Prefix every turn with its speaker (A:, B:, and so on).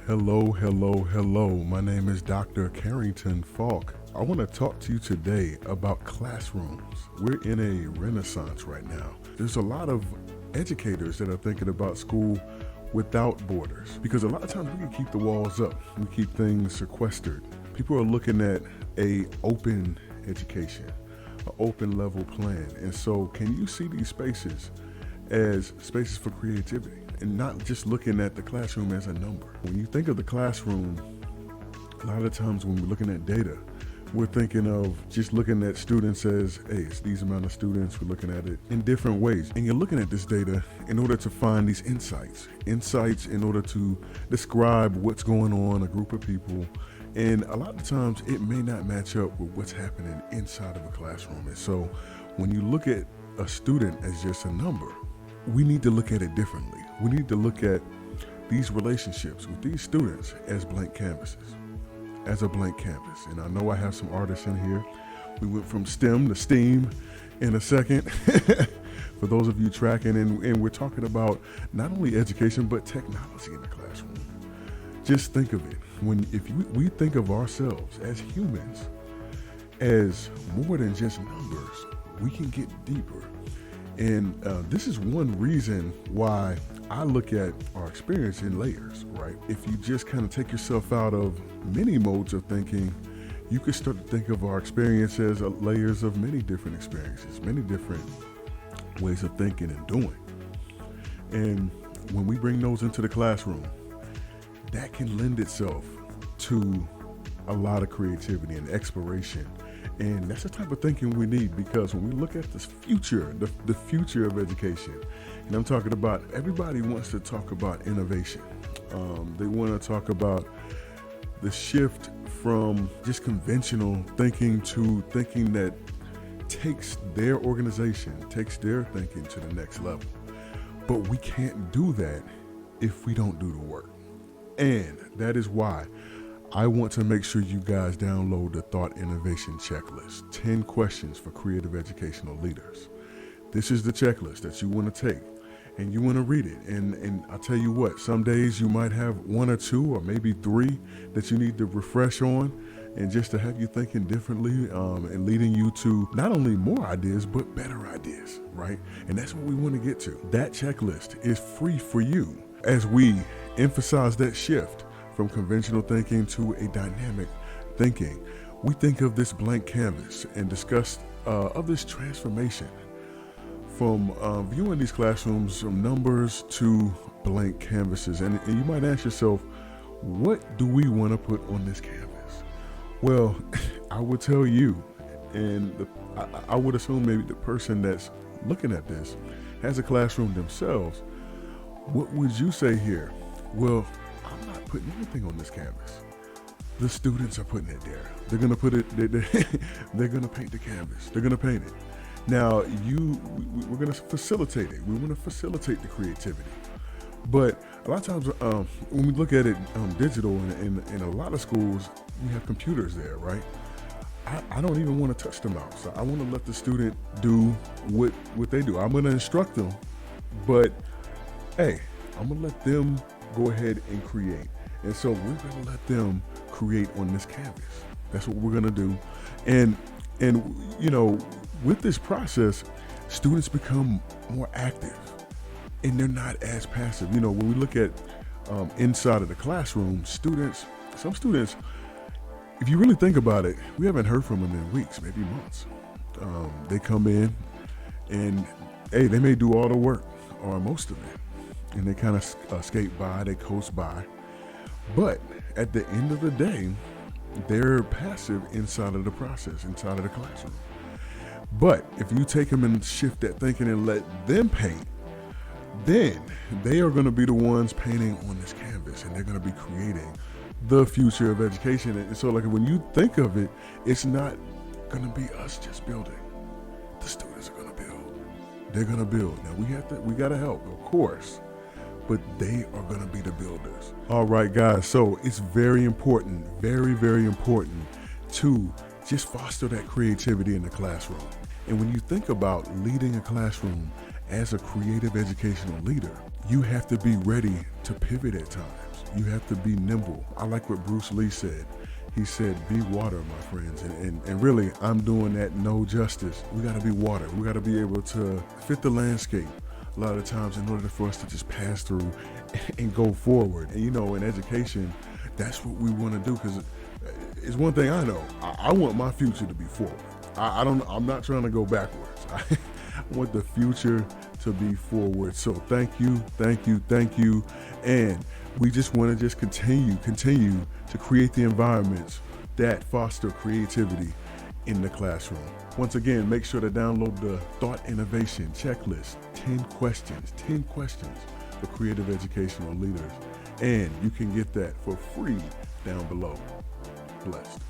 A: Hello, hello, hello. My name is Dr. Carrington Falk. I want to talk to you today about classrooms. We're in a renaissance right now. There's a lot of educators that are thinking about school without borders because a lot of times we can keep the walls up. We keep things sequestered. People are looking at a open education, an open level plan. And so can you see these spaces as spaces for creativity and not just looking at the classroom as a number? When you think of the classroom, a lot of times when we're looking at data, we're thinking of just looking at students as, hey, it's these amount of students. We're looking at it in different ways. And you're looking at this data in order to find these insights in order to describe what's going on, a group of people. And a lot of times it may not match up with what's happening inside of a classroom. And so when you look at a student as just a number, we need to look at it differently. We need to look at these relationships with these students as blank canvases, as a blank canvas. And I know I have some artists in here. We went from STEM to STEAM in a second. For those of you tracking, and we're talking about not only education, but technology in the classroom. Just think of it. If we think of ourselves as humans, as more than just numbers, we can get deeper. And this is one reason why I look at our experience in layers, right? If you just kind of take yourself out of many modes of thinking, you can start to think of our experience as layers of many different experiences, many different ways of thinking and doing. And when we bring those into the classroom, that can lend itself to a lot of creativity and exploration. And that's the type of thinking we need, because when we look at this future, the future of education, and I'm talking about, everybody wants to talk about innovation. They want to talk about the shift from just conventional thinking to thinking that takes their organization, takes their thinking to the next level. But we can't do that if we don't do the work. And that is why I want to make sure you guys download the Thought Innovation Checklist, 10 questions for creative educational leaders. This is the checklist that you want to take and you want to read it. And I'll tell you what, some days you might have one or two or maybe three that you need to refresh on, and just to have you thinking differently and leading you to not only more ideas, but better ideas, right? And that's what we want to get to. That checklist is free for you as we emphasize that shift from conventional thinking to a dynamic thinking. We think of this blank canvas and discuss of this transformation from viewing these classrooms from numbers to blank canvases. And you might ask yourself, what do we want to put on this canvas? Well, I would tell you, and I would assume maybe the person that's looking at this has a classroom themselves. What would you say here? Well, I'm not putting anything on this canvas. The students are putting it there. They're gonna put it. They're gonna paint the canvas. They're gonna paint it. Now, we're gonna facilitate it. We want to facilitate the creativity. But a lot of times, when we look at it digital, in a lot of schools, we have computers there, right? I don't even want to touch the mouse. I want to let the student do what they do. I'm gonna instruct them, but hey, I'm gonna let them go ahead and create. And so we're gonna let them create on this canvas. That's what we're gonna do. And you know, with this process, students become more active and they're not as passive. You know, when we look at inside of the classroom, some students, if you really think about it, we haven't heard from them in weeks, maybe months. They come in and hey, they may do all the work or most of it, and they kind of skate by, they coast by. But at the end of the day, they're passive inside of the process, inside of the classroom. But if you take them and shift that thinking and let them paint, then they are going to be the ones painting on this canvas, and they're going to be creating the future of education. And so like when you think of it, it's not going to be us just building. The students are going to build. They're going to build. Now we got to help, of course, but they are going to be the builders. All right, guys. So it's very important, very, very important to just foster that creativity in the classroom. And when you think about leading a classroom as a creative educational leader, you have to be ready to pivot at times. You have to be nimble. I like what Bruce Lee said. He said, be water, my friends. And really, I'm doing that no justice. We got to be water. We got to be able to fit the landscape a lot of times in order for us to just pass through and go forward. And in education, that's what we want to do, because it's one thing I know. I want my future to be forward. I'm not trying to go backwards. I want the future to be forward. So thank you. And we just want to just continue to create the environments that foster creativity in the classroom. Once again, make sure to download the Thought Innovation Checklist, 10 questions for creative educational leaders. And you can get that for free down below. Blessed.